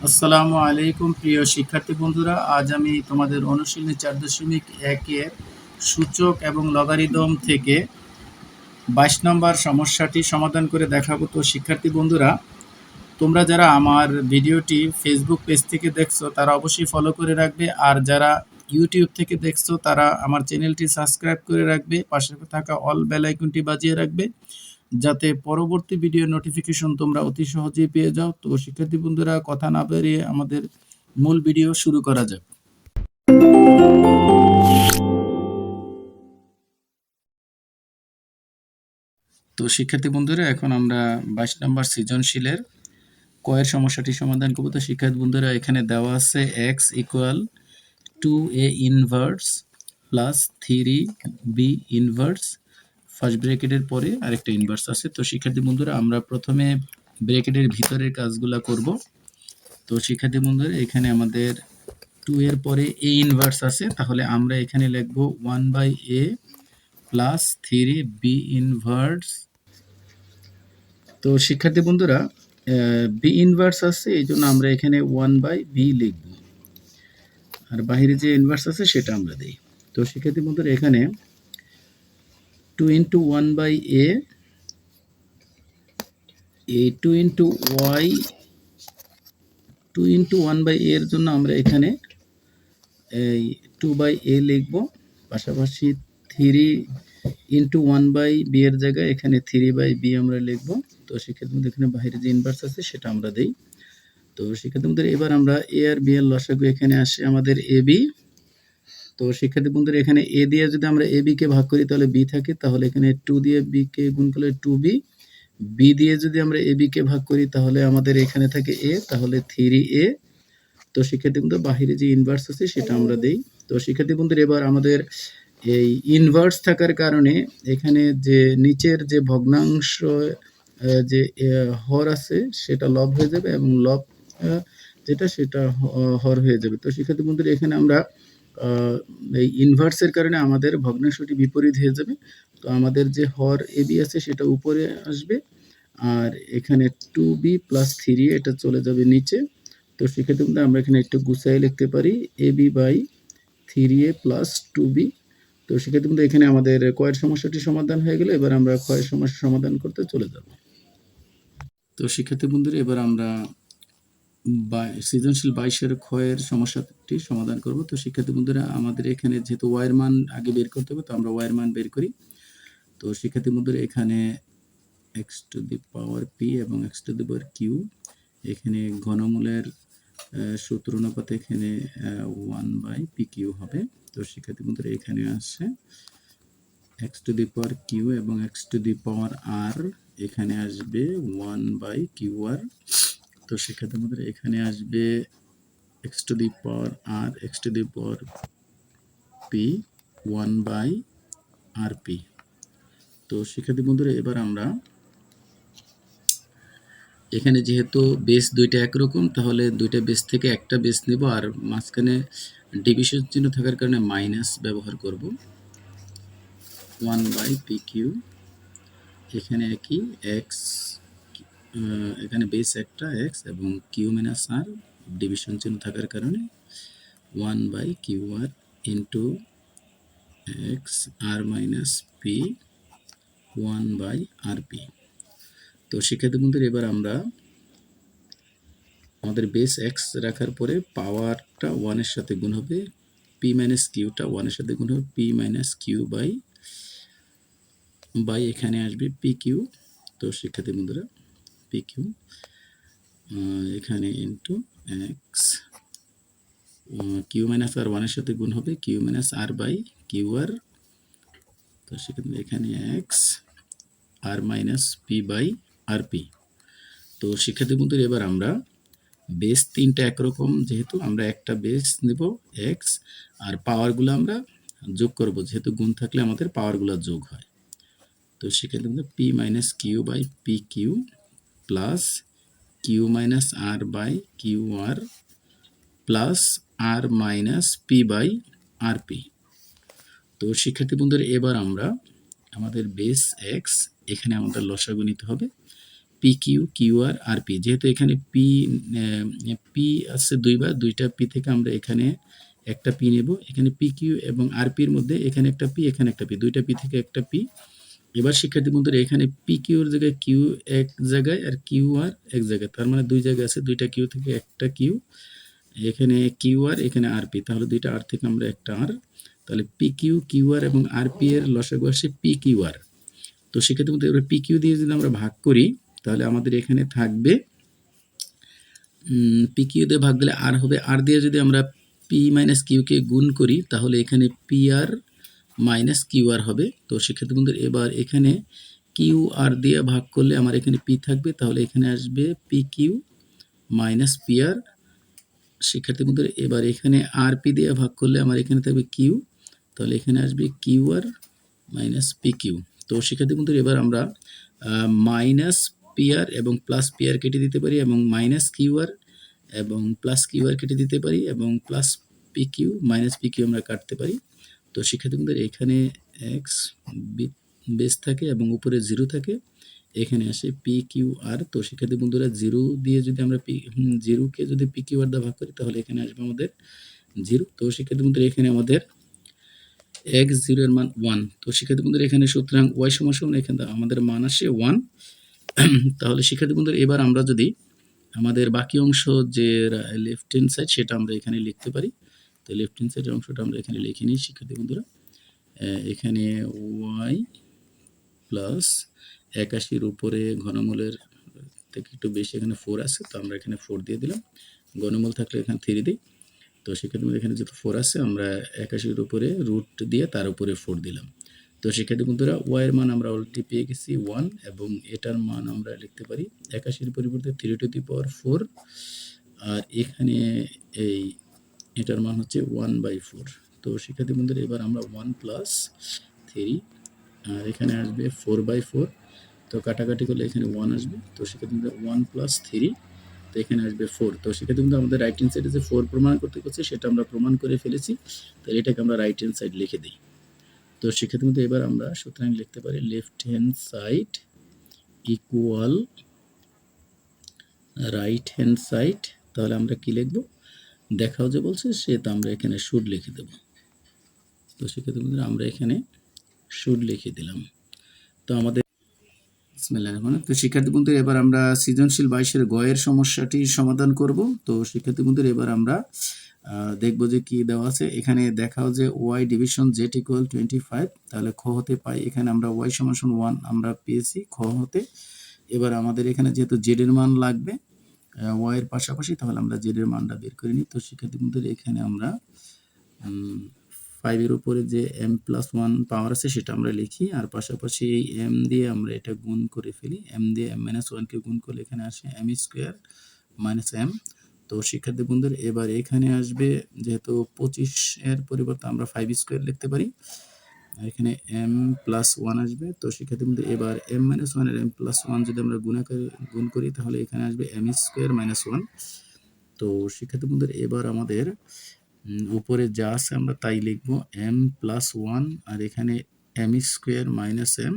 আসসালামু আলাইকুম প্রিয় শিক্ষার্থী বন্ধুরা, আজ আমি তোমাদের অনুশীলনী 4.1 এর সূচক এবং লগারিদম থেকে 22 নম্বর সমস্যাটি সমাধান করে দেখাবো। তো শিক্ষার্থী বন্ধুরা, তোমরা যারা আমার ভিডিওটি ফেসবুক পেজ থেকে দেখছো তারা অবশ্যই ফলো করে রাখবে, আর যারা ইউটিউব থেকে দেখছো তারা আমার চ্যানেলটি সাবস্ক্রাইব করে রাখবে, পাশে থাকা অল বেল আইকনটি বাজিয়ে রাখবে যাতে পরবর্তী ভিডিও নোটিফিকেশন তোমরা অতি সহজেই পেয়ে যাও। তো শিক্ষার্থী বন্ধুরা, কথা না বেরিয়ে আমাদের মূল ভিডিও শুরু করা যাক। তো শিক্ষার্থী বন্ধুরা, এখন আমরা 22 নম্বর সৃজনশীলের কয়ের সমস্যাটি সমাধান করব। তো শিক্ষার্থী বন্ধুরা, এখানে দেওয়া আছে x equal 2a inverse plus 3b inverse, first ব্র্যাকেটের পরে আরেকটা ইনভার্স আছে। তো শিক্ষার্থী বন্ধুরা, আমরা প্রথমে ব্র্যাকেটের ভিতরের কাজগুলো করব। তো শিক্ষার্থী বন্ধুরা, এখানে আমাদের 2 এর পরে a ইনভার্স আছে, তাহলে আমরা এখানে লিখব 1/a প্লাস 3b ইনভার্স। তো শিক্ষার্থী বন্ধুরা, বি ইনভার্স আছে, এই জন্য আমরা এখানে 1/b লিখব, আর বাইরে যে ইনভার্স আছে সেটা আমরা দিই। তো শিক্ষার্থী বন্ধুরা, এখানে 2 ইন্টু 1/a, এই 2 ইন্টু y, 2 ইন্টু 1/a এর জন্য আমরা এখানে এই 2/a লিখব, পাশাপাশি 3 ইন্টু 1/b এর জায়গায় এখানে 3/b আমরা লিখব। তো শিক্ষার্থী বন্ধুরা, এখানে বাইরে যে ইনভার্স আছে সেটা আমরা দিই। তো শিক্ষার্থী বন্ধুরা, এবার আমরা a আর b এর লসাগু এখানে আসে আমাদের ab। তো শিক্ষার্থী বন্ধুরা, এখানে a দিয়ে যদি আমরা ab কে ভাগ করি তাহলে b থাকে, তাহলে এখানে 2 দিয়ে b কে গুণ করলে 2b, b দিয়ে যদি আমরা ab কে ভাগ করি তাহলে আমাদের এখানে থাকে a, তাহলে 3a। তো শিক্ষার্থী বন্ধুরা, বাহিরে যে ইনভার্স আছে সেটা আমরা দেই। তো শিক্ষার্থী বন্ধুরা, এবার আমাদের এই ইনভার্স থাকার কারণে এখানে যে নিচের যে ভগ্নাংশ যে হর আছে সেটা লব হয়ে যাবে, এবং লব যেটা সেটা হর হয়ে যাবে। তো শিক্ষার্থী বন্ধুরা, এখানে আমরা এই ইনভার্সের কারণে আমাদের ভগ্নাংশটি বিপরীত হয়ে যাবে। তো আমাদের যে হর এবি আছে সেটা উপরে আসবে, আর এখানে 2b প্লাস 3 এটা চলে যাবে নিচে। তো শিক্ষার্থী বন্ধুরা, আমরা এখানে একটু গুছাই লিখতে পারি ab by 3a plus 2b। তো শিক্ষার্থী বন্ধুরা, এখানে আমাদের কয়ের সমস্যাটি সমাধান হয়ে গেল। এবার আমরা ক্ষয়ের সমস্যা সমাধান করতে চলে যাব। তো শিক্ষার্থী বন্ধুরা, এবার আমরা সৃজনশীল 22-এর ক্ষয়ের সমস্যাটি সমাধান করব। তো শিক্ষার্থী বন্ধুরা, আমাদের এখানে যেহেতু y এর মান আগে বের করতে হবে, তো আমরা y এর মান বের করি। তো শিক্ষার্থী বন্ধুরা, এখানে x to the power p এবং x to the power q, এখানে ঘনমূলের সূত্র অনুপাতে এখানে 1/pq হবে। তো শিক্ষার্থী বন্ধুরা, এখানে আসছে x to the power q এবং x to the power r, এখানে আসবে 1/qr। তো শিক্ষার্থী বন্ধুরা, এখানে আসবে x to the power r, x to the power p, 1/rp। তো শিক্ষার্থী বন্ধুরা, এবার আমরা এখানে যেহেতু বেস দুইটা একরকম, তাহলে দুইটা বেস থেকে একটা বেস নেব, আর মাঝখানে ডিভিশন চিহ্ন থাকার কারণে মাইনাস ব্যবহার করব। 1/pq, এখানে একই x, এখানে বেস একটা x এবং q মাইনাস r, ডিভিশন চিহ্ন থাকার কারণে 1/qr into x r minus p, 1/rp। তো শিক্ষার্থী বন্ধুরা, এবার আমরা আমাদের বেস এক্স রাখার পরে পাওয়ারটা 1 এর সাথে গুণ হবে, পি মাইনাস কিউটা 1 এর সাথে গুণ হবে, পি মাইনাস কিউ বাই এখানে আসবে পি কিউ। তো শিক্ষার্থী বন্ধুরা, পি কিউ এখানে into X, Q minus R 1 এর সাথে গুণ হবে, Q minus R by Q R. তো সেক্ষেত্রে এখানে X R minus P by R P. তো শিক্ষার্থী বন্ধুরা, এবার আমরা বেস তিনটা একরকম, যেহেতু আমরা একটা বেস নেব এক্স, আর পাওয়ারগুলো আমরা যোগ করব, যেহেতু গুণ থাকলে আমাদের পাওয়ারগুলো যোগ হয়। তো সেক্ষেত্রে P minus Q by P Q plus Q minus R by Q R plus R minus P by R P. তো শিক্ষার্থী বন্ধুরা, এবার আমরা আমাদের বেস এক্স, এখানে আমাদের লসাগু নিতে হবে, পি কিউ কিউ আর আর পি, যেহেতু এখানে পি পি আছে দুইবার, দুইটা পি থেকে আমরা এখানে একটা পি নেব। এখানে পি কিউ এবং আর পির মধ্যে এখানে একটা পি, এখানে একটা পি, দুইটা পি থেকে একটা পি। এবার শিক্ষার্থী বন্ধুরা এখানে পি কিউর জায়গায় কিউ এক জায়গায় আর কিউ আর এক জায়গায়, তার মানে দুই জায়গায় আছে, দুইটা কিউ থেকে একটা কিউ, এখানে কিউ আর এখানে আর পি, তাহলে দুইটা আর থেকে আমরা একটা আর, তাহলে পি কিউ কিউ আর এবং আর পি এর লসাগু আসে পি কিউ আর। তো সেক্ষেত্রে মধ্যে এবার পি কিউ দিয়ে যদি আমরা ভাগ করি তাহলে আমাদের এখানে থাকবে পি কিউ দিয়ে ভাগ দিলে আর হবে, আর দিয়ে যদি আমরা পি মাইনাস কিউকে গুণ করি তাহলে এখানে P R minus Q R হবে। তো সেক্ষেত্রে বন্ধুরা এবার এখানে কিউ আর দিয়ে ভাগ করলে আমার এখানে পি থাকবে, তাহলে এখানে আসবে P Q minus P R. শিক্ষার্থী বন্ধুরা এবার এখানে আর পি দিয়ে ভাগ করলে আমার এখানে থাকবে কিউ, তাহলে এখানে আসবে Q R minus P Q. তো শিক্ষার্থী বন্ধুরা এবার আমরা মাইনাস পি আর এবং প্লাস পি আর কেটে দিতে পারি, এবং মাইনাস কিউ আর এবং প্লাস কিউ আর কেটে দিতে পারি, এবং plus P Q minus P Q আমরা কাটতে পারি। তো শিক্ষার্থী বন্ধুরা এখানে এক্স বেস থাকে এবং উপরে জিরো থাকে, এখানে আসে পি কিউ আর। তো শিক্ষার্থী বন্ধুরা জিরো দিয়ে যদি আমরা জিরোকে যদি পি কিউ আর দিয়ে ভাগ করি তাহলে এখানে আসবে আমাদের জিরো। তো শিক্ষার্থী বন্ধুরা এখানে আমাদের এক্স জিরো এর মান 1। তো শিক্ষার্থী বন্ধুরা এখানে সুতরাং ওয়াই সমান এখানে আমাদের মান আসে 1। তাহলে শিক্ষার্থী বন্ধুরা এবার আমরা যদি আমাদের বাকি অংশ যে লেফট হ্যান্ড সাইড সেটা আমরা এখানে লিখতে পারি। তো লেফট হ্যান্ড সাইডের অংশটা আমরা এখানে লিখে নিই শিক্ষার্থী বন্ধুরা। এখানে ওয়াই প্লাস 81 উপরে ঘনমূলের থেকে একটু বেশি এখানে 4 আছে, তো আমরা এখানে 4 দিয়ে দিলাম, ঘনমূল থাকলে এখানে 3 দিই। তো সেক্ষেত্রে এখানে যেহেতু 4 আছে আমরা 81 উপরে রুট দিয়ে তার উপরে 4 দিলাম। তো শিক্ষার্থী বন্ধুরা ওয়াই এর মান আমরা অলরেডি পেয়ে গেছি 1, এবং এটার মান আমরা লিখতে পারি 81 পরিবর্তে 3 টু দি পাওয়ার 4, আর এখানে এই এটার মান হচ্ছে 1/4। তো শিক্ষার্থী বন্ধুরা এবার আমরা 1 প্লাস 3, আর এখানে আসবে 4/4, তো কাটাকাটি করলে এখানে 1 আসবে। তো শিক্ষার্থী বন্ধুরা 1 প্লাস 3, তো এখানে আসবে 4। তো শিক্ষার্থী বন্ধু আমাদের রাইট হ্যান্ড সাইডে যে 4 প্রমাণ করতে হচ্ছে সেটা আমরা প্রমাণ করে ফেলেছি, তো এটাকে আমরা রাইট হ্যান্ড সাইড লিখে দিই। তো শিক্ষার্থী বন্ধু এবার আমরা সুতরাং লিখতে পারি left hand side equal right hand side. তাহলে আমরা কি লিখব, দেখাও যে বলছে সেটা আমরা এখানে শুড লিখে দেব। তো শিক্ষার্থী বন্ধুরা আমরা এখানে শুড লিখে দিলাম। তো আমাদের তো শিক্ষার্থী বন্ধুরা এবার আমরা সৃজনশীল 22-এর গয়ের সমস্যাটি সমাধান করব। তো শিক্ষার্থী বন্ধুরা এবার আমরা দেখব যে কি দেওয়া আছে। এখানে দেখাও যে ওয়াই ডিভিশন জেড ইকুয়াল 25, তাহলে খ হতে পাই এখানে আমরা ওয়াই সমান 1 আমরা পেয়েছি খ হতে। এবার আমাদের এখানে যেহেতু জেড এর মান লাগবে ওয়াই এর পাশাপাশি, তাহলে আমরা জেড এর মানটা বের করে নিই। তো শিক্ষার্থী বন্ধুরা এখানে আমরা 5 এর উপরে যে m+1 পাওয়ার আছে সেটা আমরা লিখি, আর পাশাপাশি এই m দিয়ে আমরা এটা গুণ করে ফেলি, m দিয়ে m-1 কে গুণ করলে এখানে আসে m² - m। তো শিক্ষার্থী বন্ধুরা এবার এখানে আসবে যেহেতু 25 এর পরিবর্তে আমরা 5² লিখতে পারি, এখানে m+1 আসবে। তো শিক্ষার্থী বন্ধু এবার m-1 এর m+1 যদি আমরা গুণ করি তাহলে এখানে আসবে m² - 1। তো শিক্ষার্থী বন্ধুরা এবার আমাদের উপরে যা আছে আমরা তাই লিখব m+1, আর এখানে m² - m।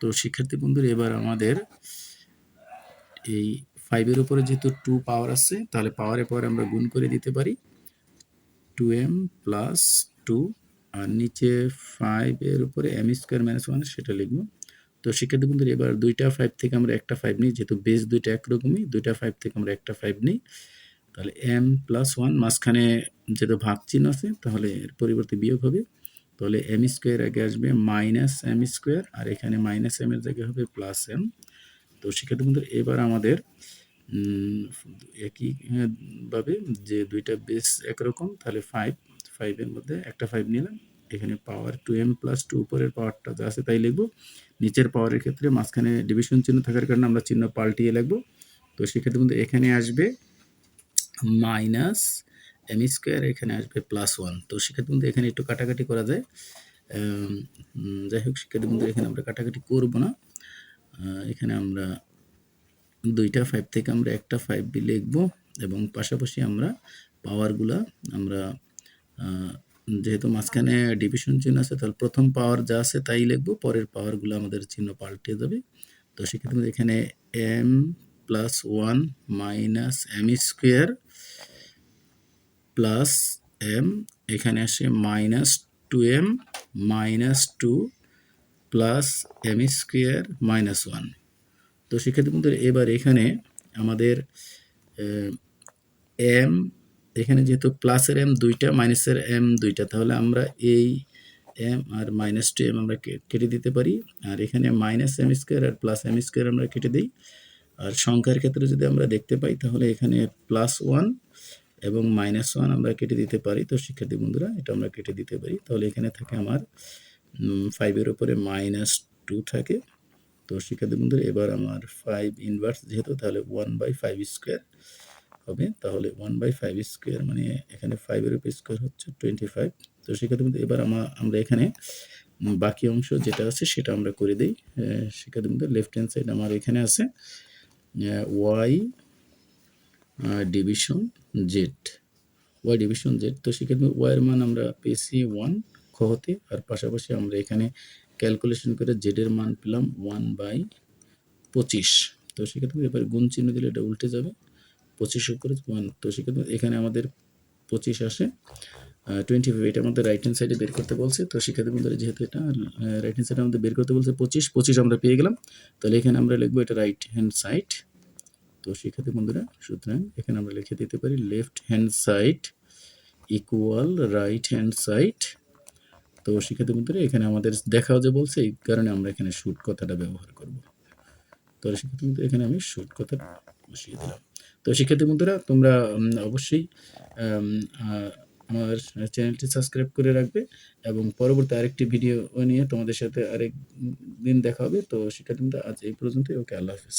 তো শিক্ষার্থী বন্ধুরা এবার আমাদের এই 5 এর উপরে যেহেতু 2 পাওয়ার আছে তাহলে পাওয়ারের পর আমরা গুণ করে দিতে পারি 2m + 2, আর নিচে 5 এর উপরে m² - 1 সেটা লিখব। তো শিক্ষার্থী বন্ধুরা এবার দুইটা 5 থেকে আমরা একটা 5 নিই, যেহেতু বেস দুইটা একরকমই, দুইটা 5 থেকে আমরা একটা 5 নিই, তাহলে m+1 মাঝখানে যেহেতু ভাগ চিহ্ন আছে তাহলে এর পরিবর্তে বিয়োগ হবে, তাহলে m² আগে আসবে -m², আর এখানে -m এর জায়গায় হবে +m। তো শিক্ষার্থী বন্ধুরা এবার আমাদের একই ভাবে যে দুইটা বেস একরকম, তাহলে 5 এর মধ্যে একটা 5 নিলাম, এখানে পাওয়ার 2m + 2 উপরের পাওয়ারটা যা আছে তাই লিখব, নিচের পাওয়ারের ক্ষেত্রে মাঝখানে ডিভিশন চিহ্ন থাকার কারণে আমরা চিহ্ন পাল্টিয়ে লিখব। তো শিক্ষার্থী বন্ধু এখানে আসবে -m², এখানে আসবে +1। তো শিক্ষার্থী বন্ধু এখানে একটু কাটাকাটি করা যায়, যাই হোক শিক্ষার্থী বন্ধু এখানে আমরা কাটাকাটি করব না, এখানে আমরা দুইটা 5 থেকে আমরা একটা 5 লিখব, এবং পাশাপাশি আমরা পাওয়ারগুলা আমরা যেহেতু মাঝখানে ডিভিশন চিহ্ন আছে তাহলে প্রথম পাওয়ার যা আছে তাই লিখব, পরের পাওয়ারগুলো আমাদের চিহ্ন পাল্টে যাবে। তো সেক্ষেত্রে এখানে M plus 1 minus M square plus M, এখানে আসে minus 2m minus 2 plus M square minus 1। তো শিক্ষার্থী বন্ধুরা এবার এখানে আমাদের এম, এখানে যেহেতু প্লাসের এম দুইটা মাইনাসের এম দুইটা, তাহলে আমরা এই এম আর মাইনাস 2m আমরা কেটে দিতে পারি। আর এখানে মাইনাস এম স্কোয়ার আর প্লাস এম স্কোয়ার আমরা কেটে দিই। আর সংখ্যার ক্ষেত্রে যদি আমরা দেখতে পাই তাহলে এখানে প্লাস 1 এবং মাইনাস 1 আমরা কেটে দিতে পারি। তো শিক্ষার্থী বন্ধুরা এটা আমরা কেটে দিতে পারি। তাহলে এখানে থাকে আমার 5 এর উপরে মাইনাস 2 থাকে। তো শিক্ষার্থী বন্ধুরা এবার আমার 5 ইনভার্স যেহেতু, তাহলে 1/5 স্কোয়ার হবে। তাহলে 1/5 স্কোয়ার মানে এখানে 5 এর উপর স্কোয়ার হচ্ছে 25। তো শিক্ষার্থী বন্ধু এবার আমরা এখানে বাকি অংশ যেটা আছে সেটা আমরা করে দিই। শিক্ষার্থী বন্ধু লেফট হ্যান্ড সাইড আমার এখানে আছে Y division Z, Y division Z. তো সেক্ষেত্রে ওয়াইয়ের মান আমরা পেয়েছি 1 খ হতে, আর পাশাপাশি আমরা এখানে ক্যালকুলেশন করে জেডের মান পেলাম 1/25। তো সেক্ষেত্রে এবার গুণ চিহ্ন দিলে এটা উল্টে যাবে, 25 উপরে 1। তো সেক্ষেত্রে এখানে আমাদের 25 আসে 25, এটা আমাদের রাইট হ্যান্ড সাইডে বের করতে বলছে। তো শিক্ষার্থী বন্ধুরা যেহেতু এটা রাইট হ্যান্ড সাইডে আমাদের বের করতে বলছে 25 আমরা পেয়ে গেলাম। তাহলে এখানে আমরা লিখবো এটা রাইট হ্যান্ড সাইড। তো শিক্ষার্থী বন্ধুরা সুতরাং এখানে আমরা লিখে দিতে পারি left hand side equal right hand side. তো শিক্ষার্থী বন্ধুরা এখানে আমাদের দেখাও যে বলছে, এই কারণে আমরা এখানে শুট কথাটা ব্যবহার করব। তো শিক্ষার্থী বন্ধুরা এখানে আমি শুট কথা বসিয়ে দিলাম। তো শিক্ষার্থী বন্ধুরা তোমরা অবশ্যই আমার চ্যানেলটি সাবস্ক্রাইব করে রাখবে, এবং পরবর্তী আরেকটি ভিডিও নিয়ে তোমাদের সাথে আরেক দিন দেখা হবে। তো শিক্ষার্থী বন্ধুরা আজ এই পর্যন্তই। ওকে, আল্লাহ হাফেজ।